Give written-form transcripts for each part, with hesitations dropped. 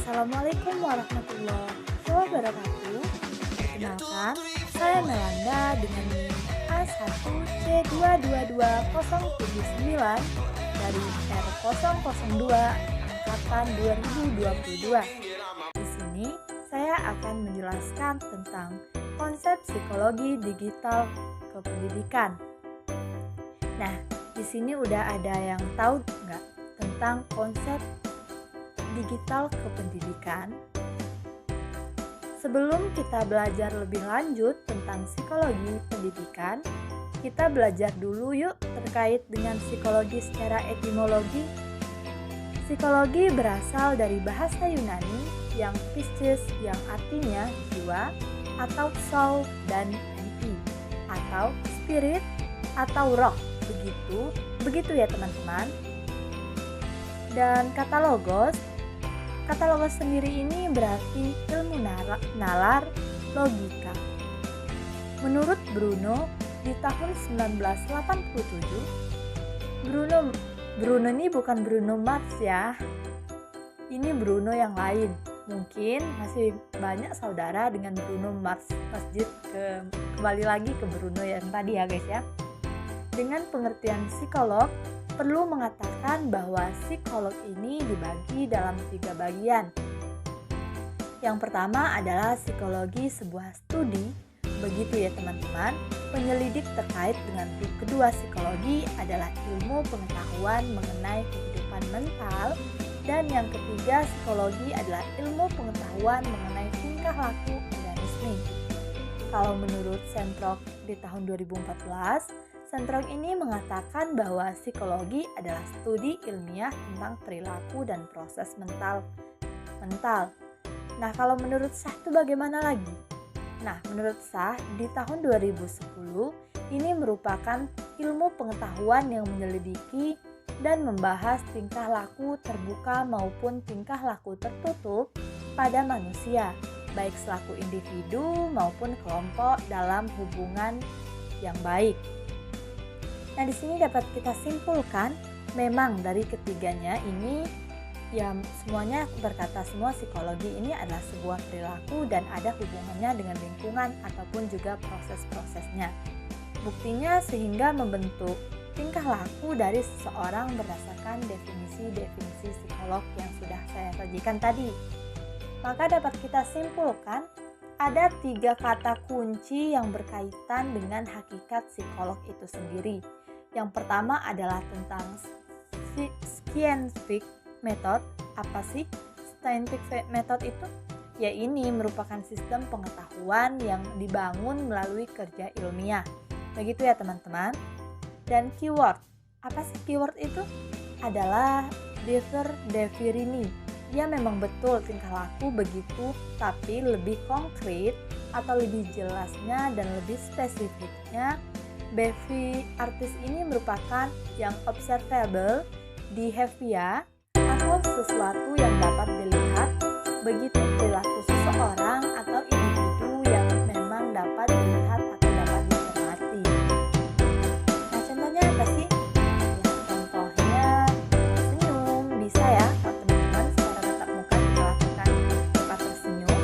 Assalamualaikum warahmatullahi wabarakatuh. Perkenalkan, saya Melanda dengan NIM A1C2220079 dari R002 angkatan 2022. Di sini saya akan menjelaskan tentang konsep psikologi digital kependidikan. Nah, di sini udah ada yang tahu nggak tentang konsep digital kependidikan? Sebelum kita belajar lebih lanjut tentang psikologi pendidikan, kita belajar dulu yuk terkait dengan psikologi secara etimologi. Psikologi berasal dari bahasa Yunani yang pisces, yang artinya jiwa atau soul, dan enti atau spirit atau roh. Begitu ya teman-teman. Dan kata logos sendiri ini berarti ilmu nalar logika. Menurut Bruno di tahun 1987, Bruno ini bukan Bruno Mars ya. Ini Bruno yang lain. Mungkin masih banyak saudara dengan Bruno Mars. Kembali lagi ke Bruno yang tadi ya guys ya. Dengan pengertian psikolog, perlu mengatakan bahwa psikolog ini dibagi dalam 3 bagian. Yang pertama adalah psikologi sebuah studi. Begitu ya teman-teman. Penyelidik terkait dengan kedua psikologi adalah ilmu pengetahuan mengenai kehidupan mental. Dan yang ketiga psikologi adalah ilmu pengetahuan mengenai tingkah laku organisme. Kalau menurut Sentrok di tahun 2014, Sentrok ini mengatakan bahwa psikologi adalah studi ilmiah tentang perilaku dan proses mental. Nah, kalau menurut Sah itu bagaimana lagi? Nah, menurut Sah di tahun 2010 ini merupakan ilmu pengetahuan yang menyelidiki dan membahas tingkah laku terbuka maupun tingkah laku tertutup pada manusia, baik selaku individu maupun kelompok dalam hubungan yang baik. Nah, di sini dapat kita simpulkan memang dari ketiganya ini ya semuanya berkata semua psikologi ini adalah sebuah perilaku dan ada hubungannya dengan lingkungan ataupun juga proses-prosesnya. Buktinya sehingga membentuk tingkah laku dari seseorang berdasarkan definisi-definisi psikolog yang sudah saya sajikan tadi. Maka dapat kita simpulkan ada 3 kata kunci yang berkaitan dengan hakikat psikolog itu sendiri. Yang pertama adalah tentang scientific method. Apa sih scientific method itu? Ya, ini merupakan sistem pengetahuan yang dibangun melalui kerja ilmiah. Begitu ya teman-teman. Dan keyword. Apa sih keyword itu? Adalah defirini. Ya, memang betul tingkah laku begitu, tapi lebih konkret atau lebih jelasnya dan lebih spesifiknya, artis ini merupakan yang observable behavior atau sesuatu yang dapat dilihat, begitu perilaku seseorang atau individu yang memang dapat dilihat atau dapat dicermati. Nah, contohnya apa sih? Ya, contohnya senyum, bisa ya kalau teman-teman secara tatap muka kita lakukan dapat tersenyum.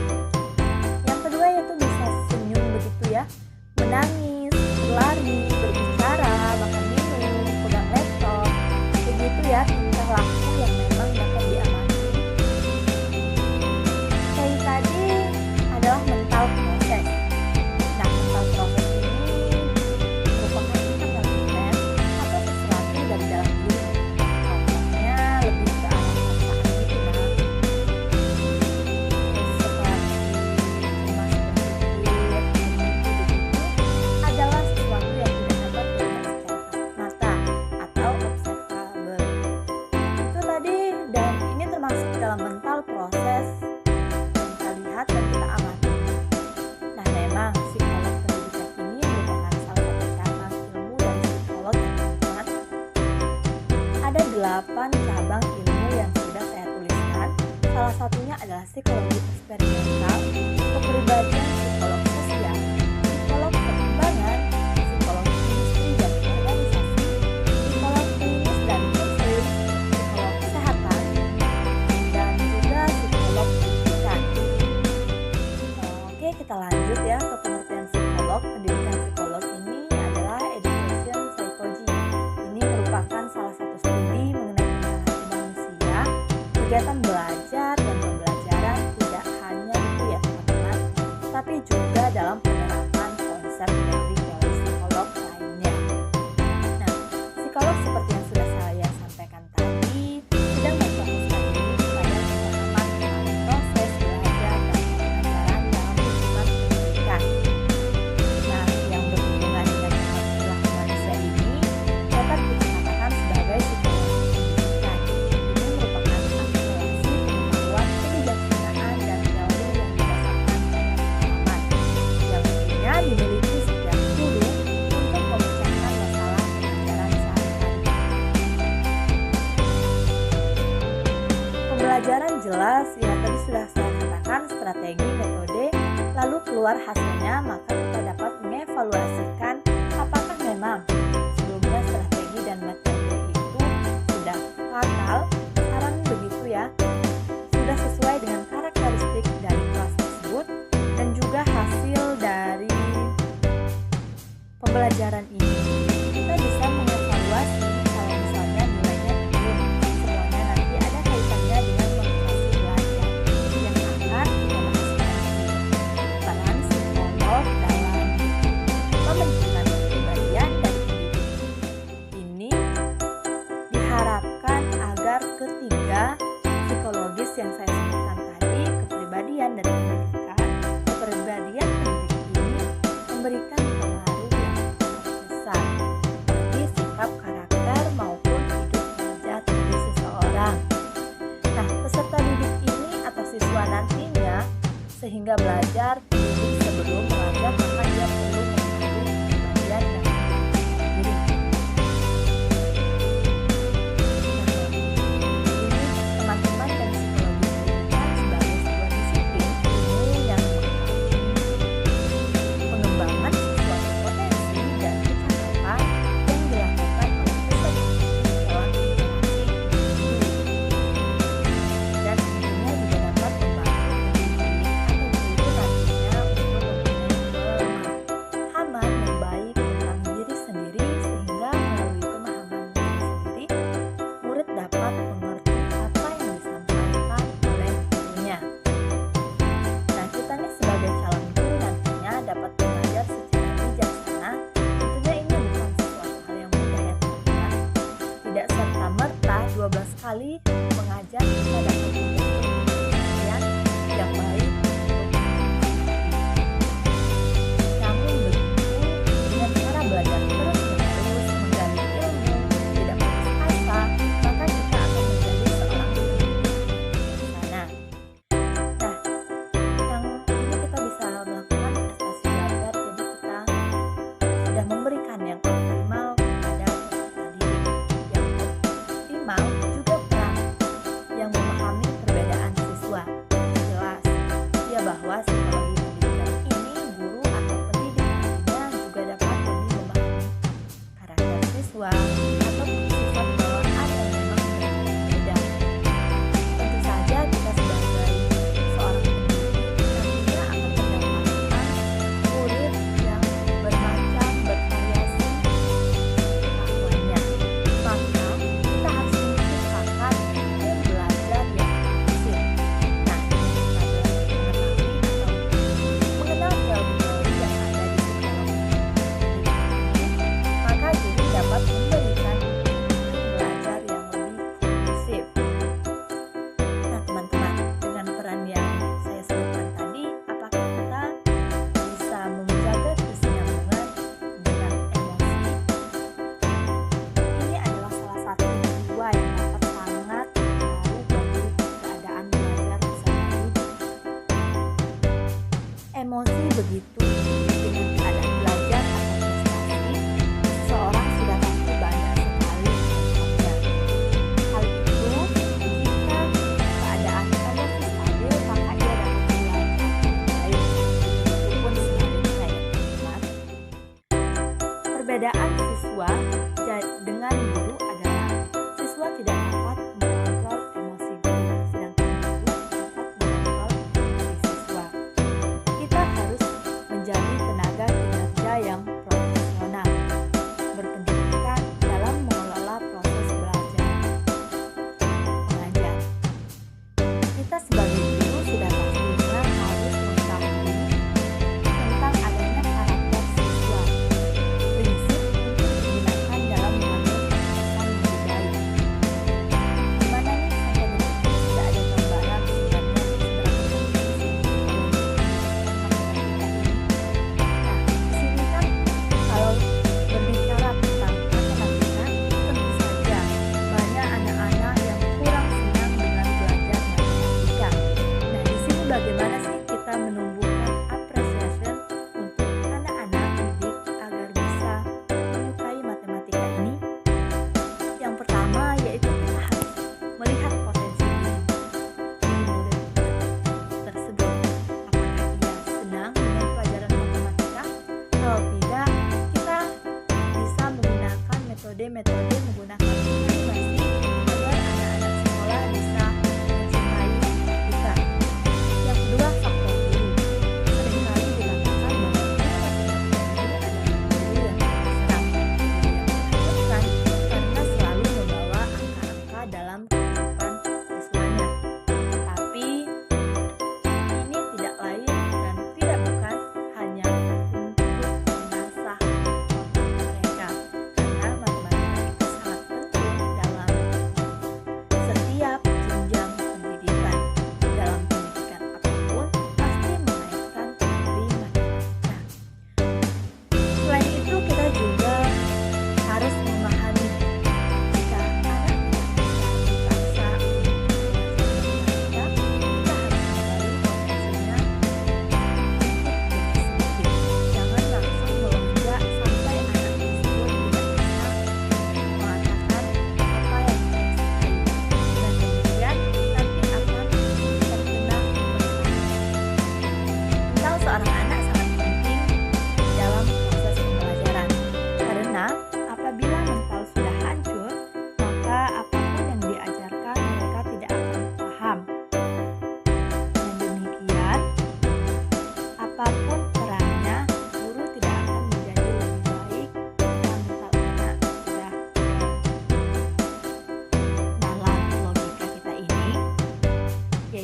Yang kedua yaitu bisa senyum begitu ya, menangis, berlari, berbicara, makan minum, pegang laptop, begitu ya tingkah laku yang memang dapat diamati. Kayak tadi adalah mental proses. Nah, mental proses ini merupakan internal event atau sesuatu dari dalam diri. Contohnya lebih ke arah perasaan gitu nah. Terus seperti cemas, berpikir, adalah sesuatu yang tidak dapat dilihat secara kasat mata atau observable. Itu tadi, dan ini termasuk dalam mental proses yang kita lihat dan kita amati. Nah, memang psikolog pendidikan ini merupakan salah satu cabang ilmu dari psikolog yang sangat. Ada 8 cabang ilmu yang sudah saya tuliskan. Salah satunya adalah psikologi eksperimental, kepribadian psikolog sosial, psikolog perkembangan, psikologi industri dan organisasi, psikolog klinis dan konseling, psikolog kesehatan, dan juga psikolog Kegiatan belajar dan pembelajaran tidak hanya itu ya teman-teman, tapi juga dalam penerapan konsep dari teori psikolog lainnya. Nah, psikolog seperti yang sudah saya sampaikan tadi sedang memfokuskan diri pada pemahaman tentang proses belajar dan pembelajaran dalam lingkungan pendidikan. Nah, yang berhubungan dengan perilaku manusia ini dapat dikatakan sebagai psikologi pendidikan. Ini merupakan akumulasi pengetahuan, kebijaksanaan, dan teori yang didasarkan pada pengalaman yang mestinya dimiliki setiap guru untuk memecahkan masalah pelajaran sehari-hari. Pembelajaran jelas, ya tadi sudah saya katakan strategi, metode, lalu keluar hasilnya, maka kita dapat mengevaluasikan apakah memang sebelumnya strategi dan metode itu sudah fatal, saran begitu ya, sudah sesuai dengan karakteristik dari kelas tersebut, dan juga hasil dari pembelajaran ini. Kita bisa mengevaluasi kalau misalnya nilainya turun, semuanya nanti ada kaitannya dengan motivasi belajar yang akan kita bahas nanti. Peran psikolog dalam pembentukan kepribadian dari pendidik ini diharapkan agar ketiga psikologis yang saya sebutkan tadi, kepribadian dari pendidikan, kepribadian pendidik ini memberikan pengaruh yang sangat besar bagi sikap karakter maupun hidup belajar dari seseorang. Nah, peserta didik ini atau siswa nantinya sehingga belajar pendidik sebelum mengajar, maka dia perlu mengetahui kepribadian dan diri. Ini teman-teman dan psikologi pendidikan sebagai sebuah disiplin ilmu yang pengembangan sesuatu potensi dan kecakapan yang dilakukan oleh peserta dalam interaksi individu. Dan tentunya juga dapat membantu pendidik atau guru nantinya untuk mempunyai pemahaman yang baik tentang diri sendiri, sehingga melalui pemahaman diri sendiri murid dapat mengerti apa yang disampaikan oleh gurunya. Nah, kita nih sebagai calon guru nantinya dapat mengajar secara bijaksana. Tentunya ini bukan sesuatu hal yang mudah ya teman-teman. Tidak serta-merta 12 kali mengajar kita dapat membentuk kepribadian yang baik untuk namun begitu, dengan cara belajar terus-menerus, menggali ilmu, tidak putus asa, maka kita akan menjadi seorang pendidik yang bijaksana. Nah, yang ini kita bisa melakukan prestasi belajar, jadi kita sudah memberikan yang optimal kepada peserta didik. Yang optimal juga peran yang memahami perbedaan siswa. Jelas, ya bahwa psikologi pendidikan ini guru atau pendidik nantinya juga dapat lebih memahami karakter siswa atau sifat bawaan yang memang berbeda. Tentu saja kita sebagai seorang pendidik nantinya akan mendapatkan murid yang bermacam, bervariasi pengetahuannya. Maka kita harus menciptakan iklim belajar yang inklusif. Nah, dengan kita mengetahui atau mengenal teori-teori yang ada di psikologi pendidikan ini, maka guru dapat memberikan iklim belajar yang lebih kondusif. Nah, teman-teman, dengan peran yang saya sebutkan tadi, apakah kita bisa menjaga kesinambungan dengan emosi? Ini adalah salah satu jiwa yang dapat sangat berpengaruh bagi keadaan belajar peserta didik. Emosi begitu dengan keadaan belajar atau prestasi, seseorang sudah pasti banyak sekali dampaknya. Hal itu, jika keadaan emosi stabil, maka ia dapat belajar dengan baik. Begitupun sebaliknya ya teman-teman. Perbedaan siswa dengan guru adalah siswa tidak dapat mengontrol emosi guru, sedangkan guru dapat mengontrol emosi siswa. Kita harus menjaga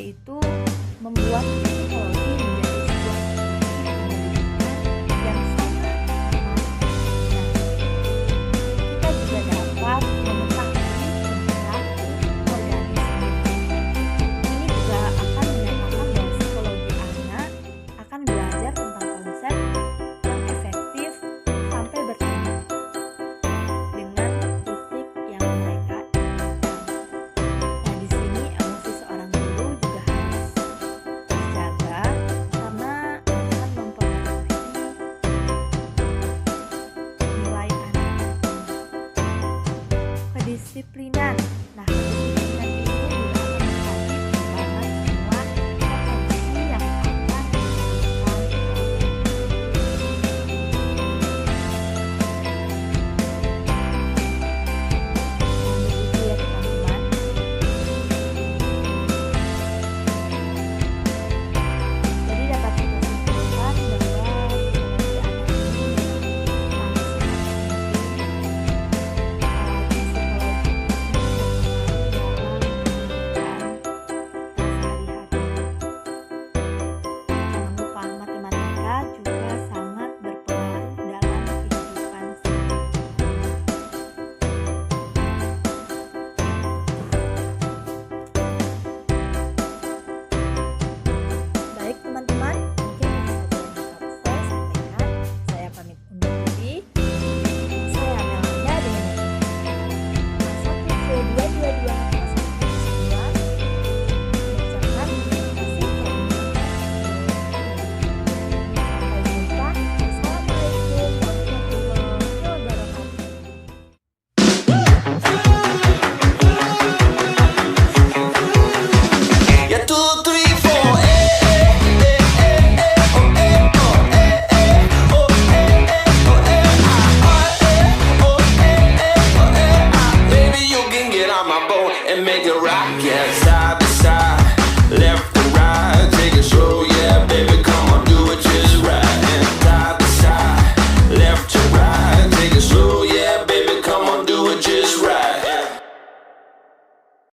itu membuat kita kalau